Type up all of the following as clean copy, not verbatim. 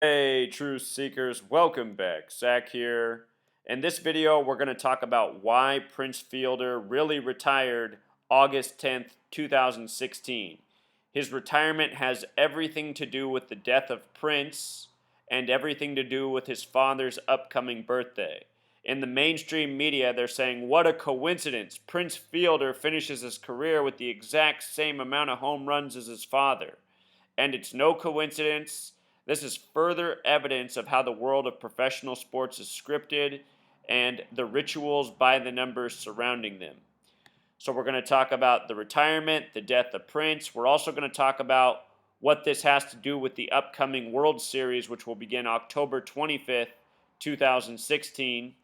Hey, truth seekers, welcome back. Zach here. In this video, we're going to talk about why Prince Fielder really retired August 10th, 2016. His retirement has everything to do with the death of Prince and everything to do with his father's upcoming birthday. In the mainstream media, they're saying, what a coincidence! Prince Fielder finishes his career with the exact same amount of home runs as his father. And it's no coincidence. This is further evidence of how the world of professional sports is scripted and the rituals by the numbers surrounding them. So, we're going to talk about the retirement, the death of Prince. We're also going to talk about what this has to do with the upcoming World Series, which will begin October 25th, 2016.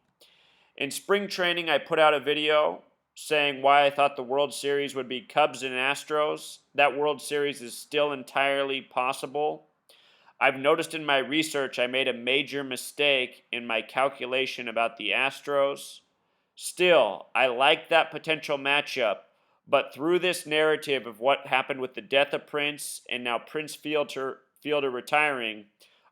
In spring training, I put out a video saying why I thought the World Series would be Cubs and Astros. That World Series is still entirely possible. I've noticed in my research I made a major mistake in my calculation about the Astros. Still, I like that potential matchup, but through this narrative of what happened with the death of Prince and now Fielder retiring,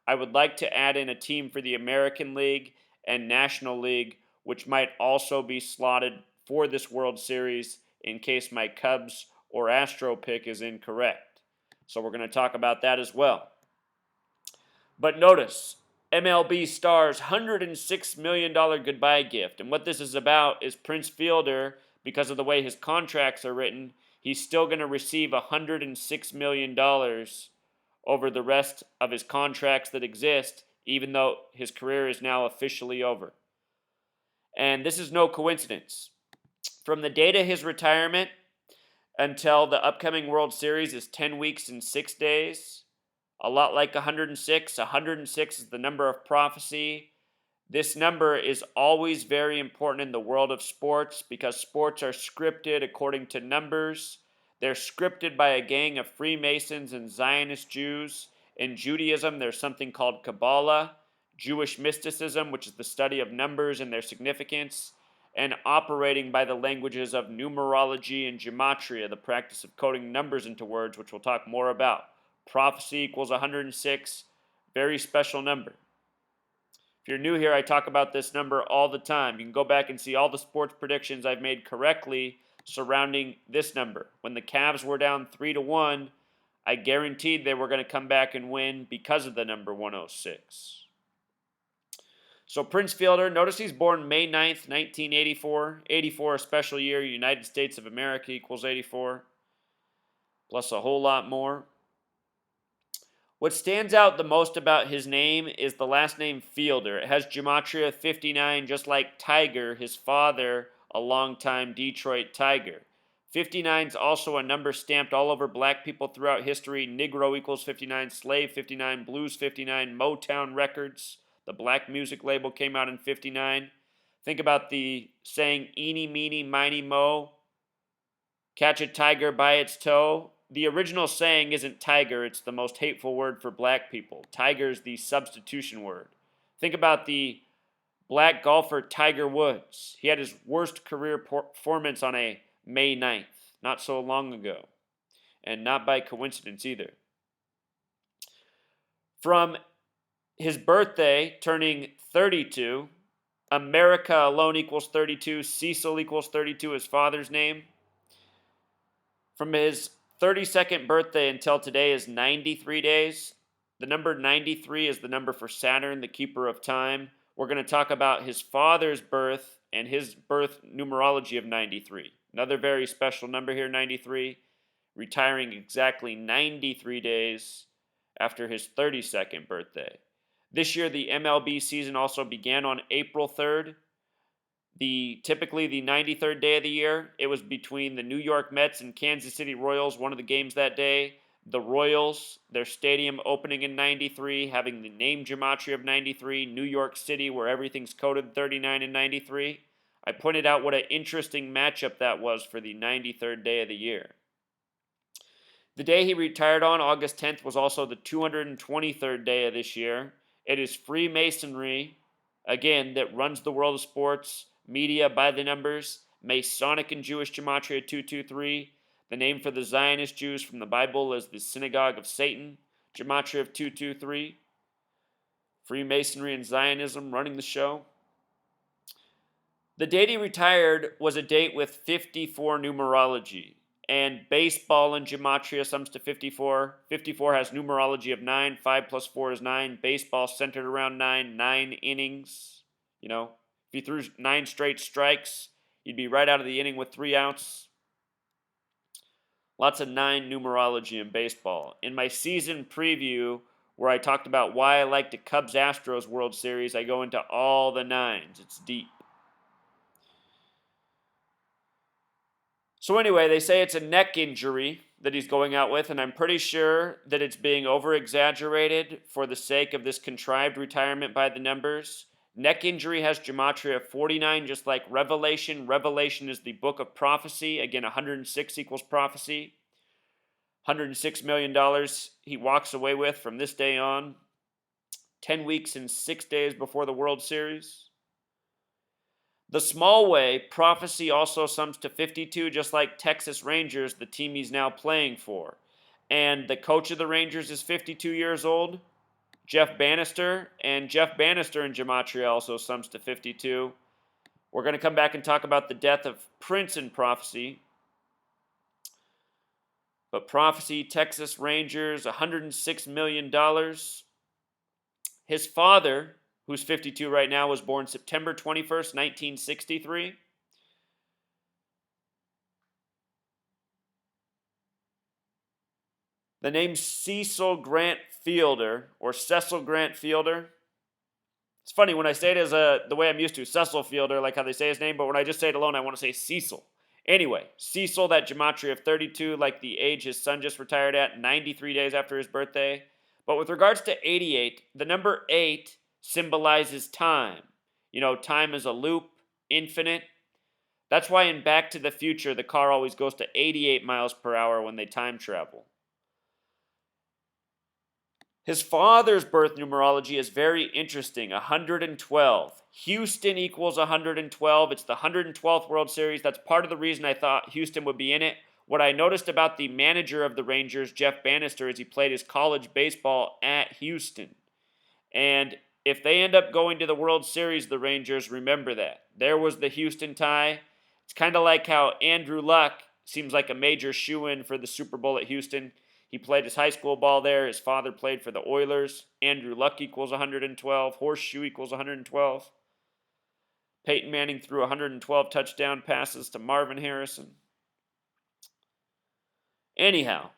I would like to add in a team for the American League and National League, which might also be slotted for this World Series in case my Cubs or Astro pick is incorrect. So we're going to talk about that as well. But notice, MLB Star's $106 million goodbye gift. And what this is about is Prince Fielder, because of the way his contracts are written, he's still going to receive $106 million over the rest of his contracts that exist, even though his career is now officially over. And this is no coincidence. From the date of his retirement until the upcoming World Series is 10 weeks and 6 days. A lot like 106. 106 is the number of prophecy. This number is always very important in the world of sports because sports are scripted according to numbers. They're scripted by a gang of Freemasons and Zionist Jews. In Judaism, there's something called Kabbalah, Jewish mysticism, which is the study of numbers and their significance, and operating by the languages of numerology and Gematria, the practice of coding numbers into words, which we'll talk more about. Prophecy equals 106, very special number. If you're new here, I talk about this number all the time. You can go back and see all the sports predictions I've made correctly surrounding this number. When the Cavs were down 3-1, I guaranteed they were going to come back and win because of the number 106. So Prince Fielder, notice he's born May 9th, 1984. 84, a special year. United States of America equals 84. Plus a whole lot more. What stands out the most about his name is the last name Fielder. It has Gematria 59, just like Tiger, his father, a longtime Detroit Tiger. 59 is also a number stamped all over black people throughout history. Negro equals 59, Slave 59, Blues 59, Motown Records. The black music label came out in 59. Think about the saying, eeny, meeny, miny, mo, catch a tiger by its toe. The original saying isn't tiger, it's the most hateful word for black people. Tiger's the substitution word. Think about the black golfer Tiger Woods. He had his worst career performance on a May 9th, not so long ago, and not by coincidence either. From his birthday, turning 32, America alone equals 32, Cecil equals 32, his father's name. From his 32nd birthday until today is 93 days. The number 93 is the number for Saturn, the keeper of time. We're going to talk about his father's birth and his birth numerology of 93. Another very special number here, 93, retiring exactly 93 days after his 32nd birthday. This year, the MLB season also began on April 3rd. Typically the 93rd day of the year. It was between the New York Mets and Kansas City Royals, one of the games that day. The Royals, their stadium opening in 93, having the name Gematria of 93. New York City, where everything's coded 39 and 93. I pointed out what an interesting matchup that was for the 93rd day of the year. The day he retired on, August 10th, was also the 223rd day of this year. It is Freemasonry, again, that runs the world of sports, media by the numbers, Masonic and Jewish Gematria 223. The name for the Zionist Jews from the Bible is the Synagogue of Satan, Gematria of 223. Freemasonry and Zionism running the show. The date he retired was a date with 54 numerology, and baseball in Gematria sums to 54. 54 has numerology of 9, 5 plus 4 is 9. Baseball centered around 9, 9 innings. You know, if he threw 9 straight strikes, he'd be right out of the inning with 3 outs. Lots of 9 numerology in baseball. In my season preview, where I talked about why I like the Cubs-Astros World Series, I go into all the 9s. It's deep. So anyway, they say it's a neck injury that he's going out with, and I'm pretty sure that it's being over-exaggerated for the sake of this contrived retirement by the numbers. Neck injury has gematria of 49, just like Revelation. Revelation is the book of prophecy. Again, 106 equals prophecy. $106 million he walks away with from this day on. 10 weeks and 6 days before the World Series. The small way, prophecy also sums to 52, just like Texas Rangers, the team he's now playing for. And the coach of the Rangers is 52 years old, Jeff Bannister, and Jeff Bannister in Gematria also sums to 52. We're going to come back and talk about the death of Prince in prophecy. But prophecy, Texas Rangers, $106 million. His father, who's 52 right now, was born September 21st, 1963. The name Cecil Grant Fielder, or Cecil Grant Fielder. It's funny, when I say it as the way I'm used to, Cecil Fielder, like how they say his name, but when I just say it alone, I want to say Cecil. Anyway, Cecil, that gematria of 32, like the age his son just retired at, 93 days after his birthday. But with regards to 88, the number 8 symbolizes time. You know, time is a loop, infinite. That's why in Back to the Future, the car always goes to 88 miles per hour when they time travel. His father's birth numerology is very interesting, 112. Houston equals 112. It's the 112th World Series. That's part of the reason I thought Houston would be in it. What I noticed about the manager of the Rangers, Jeff Bannister, is he played his college baseball at Houston. And if they end up going to the World Series, the Rangers, remember that. There was the Houston tie. It's kind of like how Andrew Luck seems like a major shoo-in for the Super Bowl at Houston. He played his high school ball there. His father played for the Oilers. Andrew Luck equals 112. Horseshoe equals 112. Peyton Manning threw 112 touchdown passes to Marvin Harrison. Anyhow,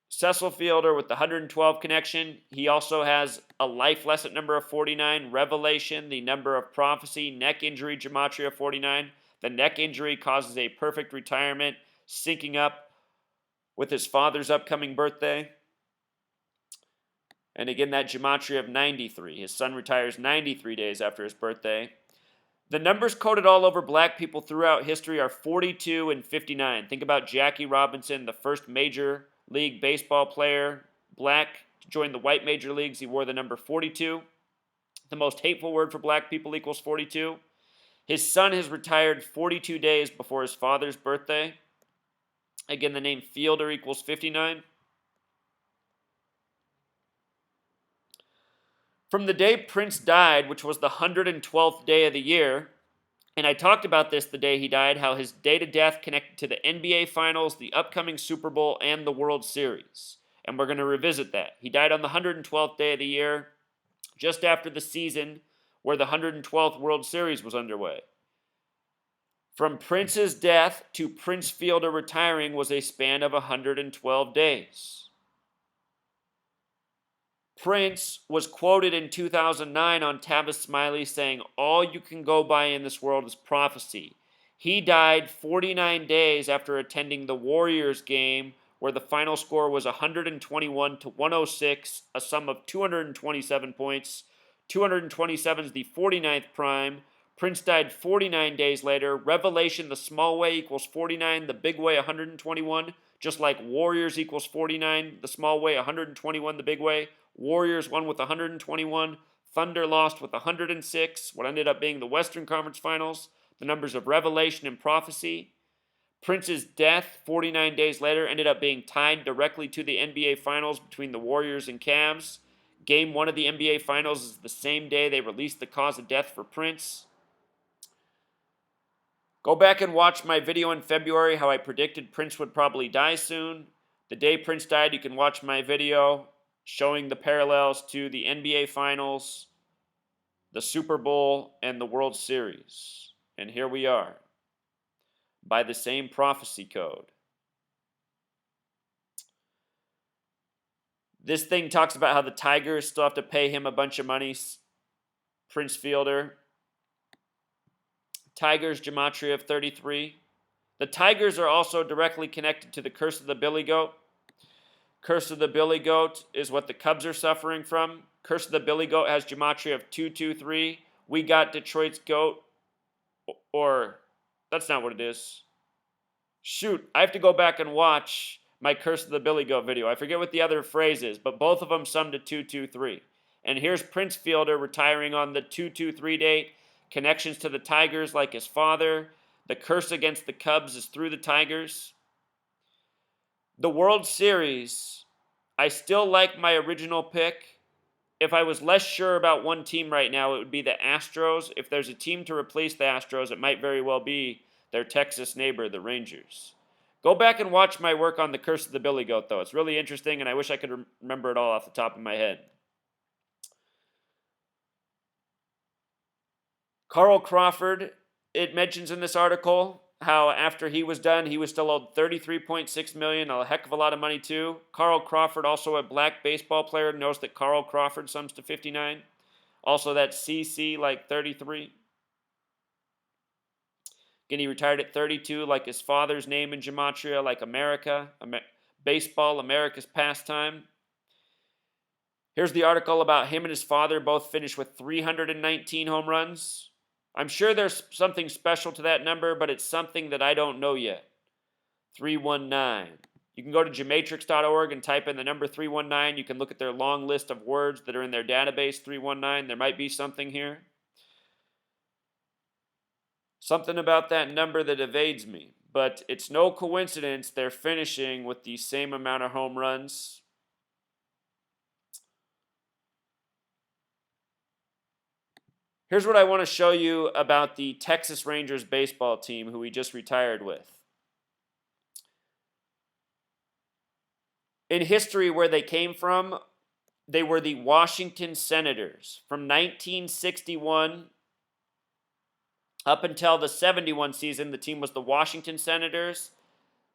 Cecil Fielder with the 112 connection. He also has a life lesson number of 49. Revelation, the number of prophecy. Neck injury, gematria 49. The neck injury causes a perfect retirement, syncing up with his father's upcoming birthday. And again, that gematria of 93. His son retires 93 days after his birthday. The numbers coded all over black people throughout history are 42 and 59. Think about Jackie Robinson, the first major league baseball player, black, to join the white major leagues. He wore the number 42. The most hateful word for black people equals 42. His son has retired 42 days before his father's birthday. Again, the name Fielder equals 59. From the day Prince died, which was the 112th day of the year, and I talked about this the day he died, how his date of death connected to the NBA Finals, the upcoming Super Bowl, and the World Series. And we're going to revisit that. He died on the 112th day of the year, just after the season where the 112th World Series was underway. From Prince's death to Prince Fielder retiring was a span of 112 days. Prince was quoted in 2009 on Tavis Smiley saying, "All you can go by in this world is prophecy." He died 49 days after attending the Warriors game where the final score was 121 to 106, a sum of 227 points. 227 is the 49th prime. Prince died 49 days later. Revelation, the small way equals 49, the big way 121. Just like Warriors equals 49, the small way 121, the big way. Warriors won with 121. Thunder lost with 106, what ended up being the Western Conference Finals. The numbers of Revelation and prophecy. Prince's death 49 days later ended up being tied directly to the NBA Finals between the Warriors and Cavs. Game 1 of the NBA Finals is the same day they released the cause of death for Prince. Go back and watch my video in February how I predicted Prince would probably die soon. The day Prince died, you can watch my video showing the parallels to the NBA Finals, the Super Bowl, and the World Series. And here we are, by the same prophecy code. This thing talks about how the Tigers still have to pay him a bunch of money, Prince Fielder. Tigers Gematria of 33. The Tigers are also directly connected to the curse of the Billy Goat. Curse of the Billy Goat is what the Cubs are suffering from. Curse of the Billy Goat has Gematria of 223. We got Detroit's Goat, or that's not what it is. Shoot, I have to go back and watch my Curse of the Billy Goat video. I forget what the other phrase is, but both of them sum to 223. And here's Prince Fielder retiring on the 223 date. Connections to the Tigers like his father. The curse against the Cubs is through the Tigers. The World Series, I still like my original pick. If I was less sure about one team right now, it would be the Astros. If there's a team to replace the Astros, it might very well be their Texas neighbor, the Rangers. Go back and watch my work on the Curse of the Billy Goat, though. It's really interesting, and I wish I could remember it all off the top of my head. Carl Crawford, it mentions in this article how after he was done, he was still owed $33.6 million, a heck of a lot of money too. Carl Crawford, also a black baseball player, knows that Carl Crawford sums to 59. Also that CC like 33. Again, he retired at 32, like his father's name in Gematria, like America, baseball, America's pastime. Here's the article about him and his father both finished with 319 home runs. I'm sure there's something special to that number, but it's something that I don't know yet. 319. You can go to gematrix.org and type in the number 319. You can look at their long list of words that are in their database, 319. There might be something here. Something about that number that evades me. But it's no coincidence they're finishing with the same amount of home runs. Here's what I want to show you about the Texas Rangers baseball team who we just retired with. In history, where they came from, they were the Washington Senators. From 1961 up until the 71 season, the team was the Washington Senators.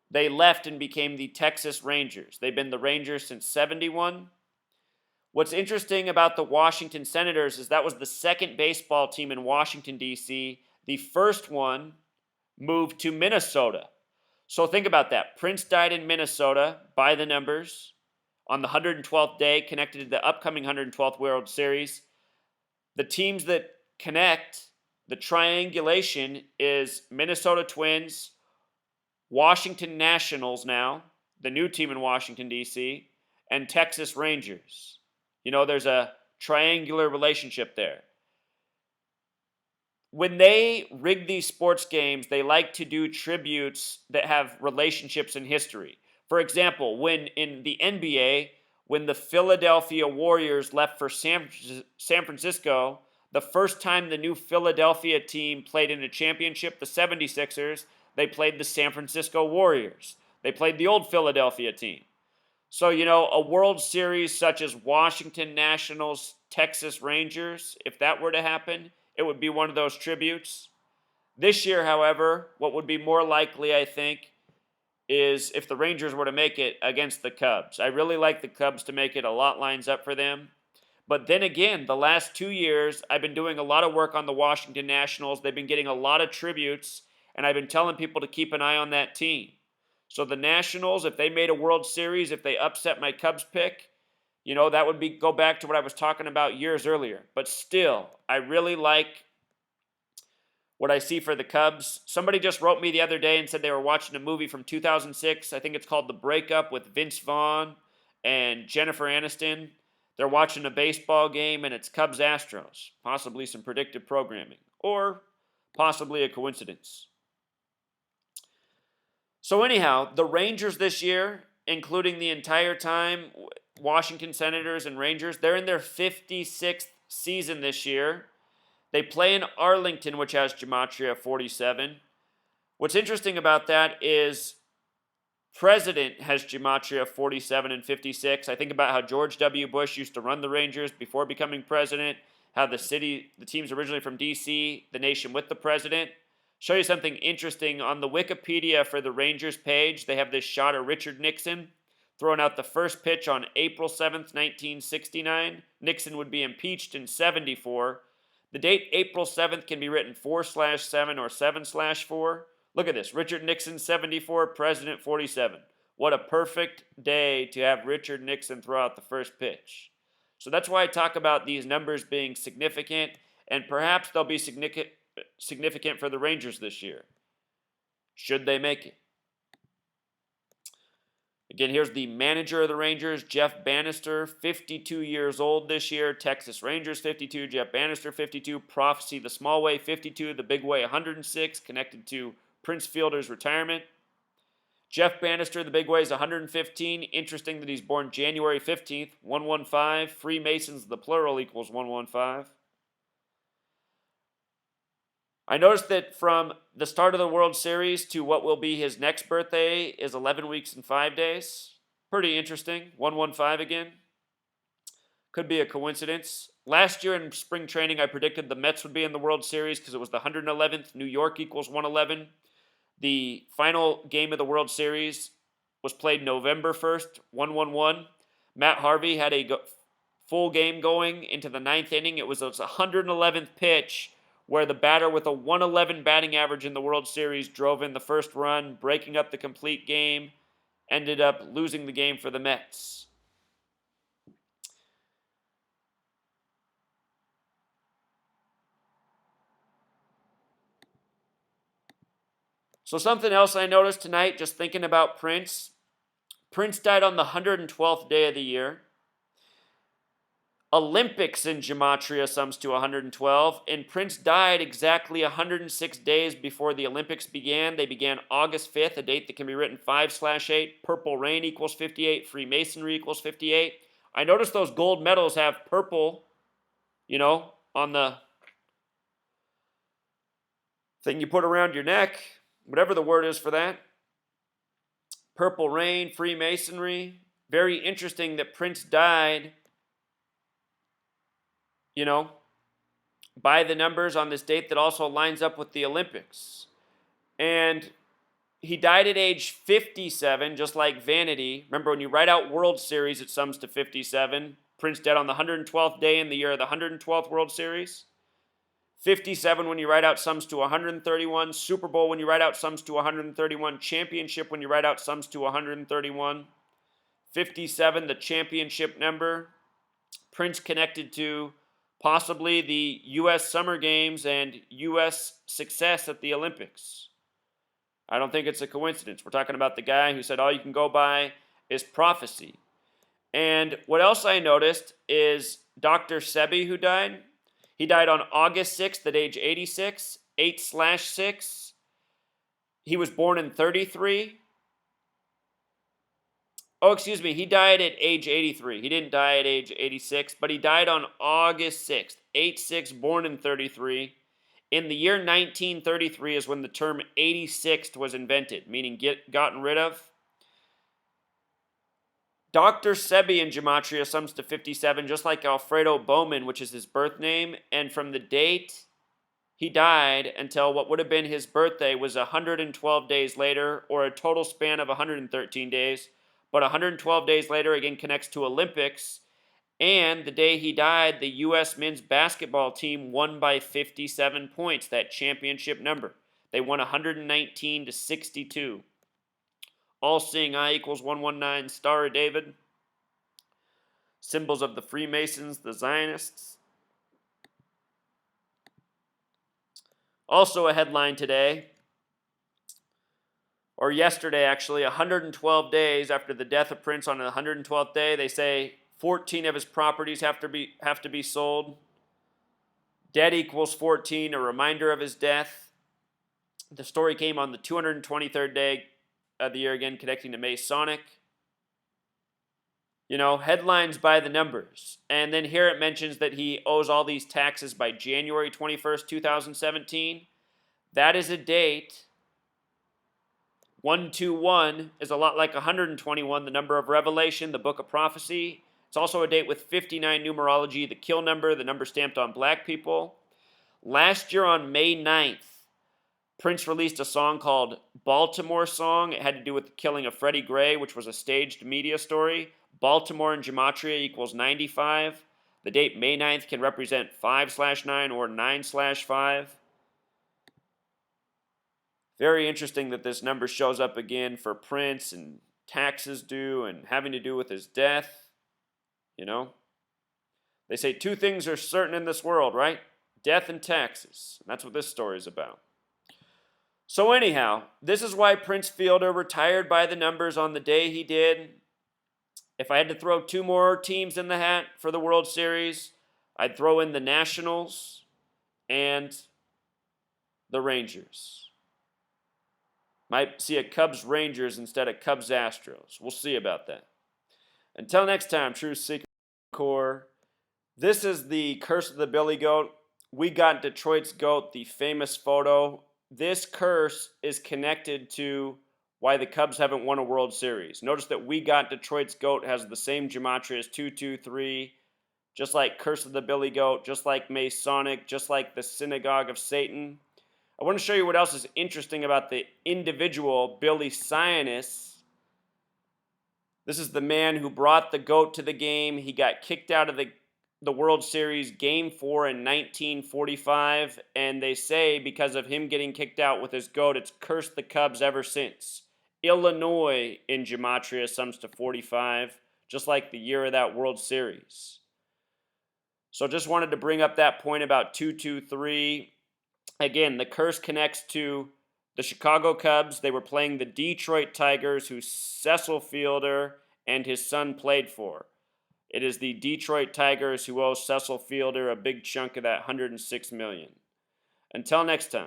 They left and became the Texas Rangers. They've been the Rangers since 71. What's interesting about the Washington Senators is that was the second baseball team in Washington, D.C. The first one moved to Minnesota. So think about that. Prince died in Minnesota by the numbers on the 112th day, connected to the upcoming 112th World Series. The teams that connect, the triangulation is Minnesota Twins, Washington Nationals now, the new team in Washington, D.C., and Texas Rangers. You know, there's a triangular relationship there. When they rig these sports games, they like to do tributes that have relationships in history. For example, when in the NBA, when the Philadelphia Warriors left for San Francisco, the first time the new Philadelphia team played in a championship, the 76ers, they played the San Francisco Warriors. They played the old Philadelphia team. So, you know, a World Series such as Washington Nationals, Texas Rangers, if that were to happen, it would be one of those tributes. This year, however, what would be more likely, I think, is if the Rangers were to make it against the Cubs. I really like the Cubs to make it. A lot lines up for them. But then again, the last 2 years, I've been doing a lot of work on the Washington Nationals. They've been getting a lot of tributes, and I've been telling people to keep an eye on that team. So the Nationals, if they made a World Series, if they upset my Cubs pick, you know, that would be go back to what I was talking about years earlier. But still, I really like what I see for the Cubs. Somebody just wrote me the other day and said they were watching a movie from 2006. I think it's called The Breakup with Vince Vaughn and Jennifer Aniston. They're watching a baseball game and it's Cubs Astros. Possibly some predictive programming. Or possibly a coincidence. So anyhow, the Rangers this year, including the entire time, Washington Senators and Rangers. They're in their 56th season this year. They play in Arlington, which has Gematria 47. What's interesting about that is President has Gematria 47 and 56. I think about how George W. Bush used to run the Rangers before becoming president, how the team's originally from D.C., the nation with the president. Show you something interesting. On the Wikipedia for the Rangers page, they have this shot of Richard Nixon throwing out the first pitch on April 7th, 1969. Nixon would be impeached in 74. The date April 7th can be written 4/7 or 7/4. Look at this. Richard Nixon, 74, President, 47. What a perfect day to have Richard Nixon throw out the first pitch. So that's why I talk about these numbers being significant, and perhaps they'll be significant for the Rangers this year, should they make it. Again, here's the manager of the Rangers, Jeff Bannister, 52 years old this year. Texas Rangers, 52. Jeff Bannister, 52. Prophecy the small way, 52. The big way, 106, connected to Prince Fielder's retirement. Jeff Bannister, the big way, is 115. Interesting that he's born January 15th, 115. Freemasons, the plural, equals 115. I noticed that from the start of the World Series to what will be his next birthday is 11 weeks and 5 days. Pretty interesting. 115 again. Could be a coincidence. Last year in spring training, I predicted the Mets would be in the World Series because it was the 111th. New York equals 111. The final game of the World Series was played November 1st, 1-1-1. Matt Harvey had a full game going into the ninth inning. It was his 111th pitch where the batter with a 111 batting average in the World Series drove in the first run, breaking up the complete game, ended up losing the game for the Mets. So something else I noticed tonight, just thinking about Prince. Prince died on the 112th day of the year. Olympics in Gematria sums to 112, and Prince died exactly 106 days before the Olympics began. They began August 5th, a date that can be written 5/8. Purple Rain equals 58. Freemasonry equals 58. I noticed those gold medals have purple, on the thing you put around your neck, whatever the word is for that. Purple Rain, Freemasonry. Very interesting that Prince died by the numbers on this date that also lines up with the Olympics. And he died at age 57, just like Vanity. Remember, when you write out World Series, it sums to 57. Prince died on the 112th day in the year of the 112th World Series. 57 when you write out sums to 131. Super Bowl when you write out sums to 131. Championship when you write out sums to 131. 57, the championship number. Prince connected to possibly the U.S. Summer Games and U.S. success at the Olympics. I don't think it's a coincidence. We're talking about the guy who said all you can go by is prophecy. And what else I noticed is Dr. Sebi, who died. He died on August 6th at age 86, 8/6. He was born in 33. Oh, excuse me, he died at age 83. He didn't die at age 86, but he died on August 6th, 8/6, born in 33. In the year 1933 is when the term 86th was invented, meaning gotten rid of. Dr. Sebi in Gematria sums to 57, just like Alfredo Bowman, which is his birth name, and from the date he died until what would have been his birthday was 112 days later, or a total span of 113 days. But 112 days later, again, connects to Olympics. And the day he died, the U.S. men's basketball team won by 57 points, that championship number. They won 119-62. All-seeing eye equals 119, Star of David. Symbols of the Freemasons, the Zionists. Also a headline today, or yesterday actually, 112 days after the death of Prince. On the 112th day, they say 14 of his properties have to be sold. Dead equals 14, a reminder of his death. The story came on the 223rd day of the year, again connecting to Masonic. Headlines by the numbers. And then here it mentions that he owes all these taxes by January 21st, 2017. That is a date. 121 is a lot like 121, the number of Revelation, the book of prophecy. It's also a date with 59 numerology, the kill number, the number stamped on black people. Last year on May 9th, Prince released a song called Baltimore Song. It had to do with the killing of Freddie Gray, which was a staged media story. Baltimore in Gematria equals 95. The date May 9th can represent 5/9 or 9/5. Very interesting that this number shows up again for Prince and taxes due and having to do with his death. They say two things are certain in this world, right? Death and taxes. And that's what this story is about. So anyhow, this is why Prince Fielder retired by the numbers on the day he did. If I had to throw two more teams in the hat for the World Series, I'd throw in the Nationals and the Rangers. Might see a Cubs-Rangers instead of Cubs-Astros. We'll see about that. Until next time, True Seeker Core. This is the Curse of the Billy Goat. We got Detroit's goat, the famous photo. This curse is connected to why the Cubs haven't won a World Series. Notice that We Got Detroit's Goat has the same gematria as 223, just like Curse of the Billy Goat, just like Masonic, just like the Synagogue of Satan. I want to show you what else is interesting about the individual Billy Sionis. This is the man who brought the goat to the game. He got kicked out of the World Series Game 4 in 1945, and they say because of him getting kicked out with his goat, it's cursed the Cubs ever since. Illinois in Gematria sums to 45, just like the year of that World Series. So just wanted to bring up that point about 223. Again, the curse connects to the Chicago Cubs. They were playing the Detroit Tigers, who Cecil Fielder and his son played for. It is the Detroit Tigers who owe Cecil Fielder a big chunk of that $106 million. Until next time.